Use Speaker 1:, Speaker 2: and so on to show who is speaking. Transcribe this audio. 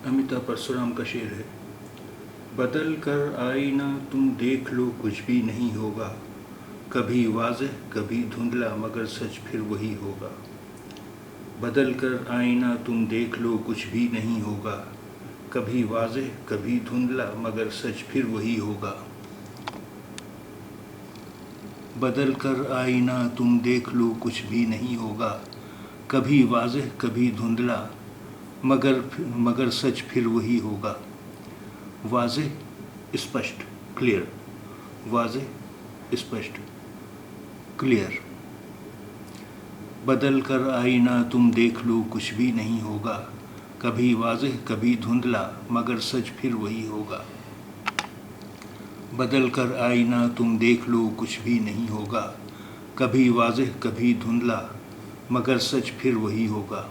Speaker 1: अमिता परशुराम का शेर है। बदल कर आईना तुम देख लो कुछ भी नहीं होगा, कभी वाज़ेह कभी धुंधला मगर सच फिर वही होगा। बदल कर आईना तुम देख लो कुछ भी नहीं होगा, कभी वाज़ेह कभी धुंधला मगर सच फिर वही होगा। बदल कर आईना तुम देख लो कुछ भी नहीं होगा, कभी वाज़ेह कभी धुंधला मगर सच फिर वही होगा। वाज़ेह स्पष्ट क्लियर, वाज़ेह स्पष्ट क्लियर। बदल कर आईना तुम देख लो कुछ भी नहीं होगा, कभी वाज़ेह कभी धुंधला मगर सच फिर वही होगा। बदल कर आईना तुम देख लो कुछ भी नहीं होगा, कभी वाज़ेह कभी धुंधला मगर सच फिर वही होगा।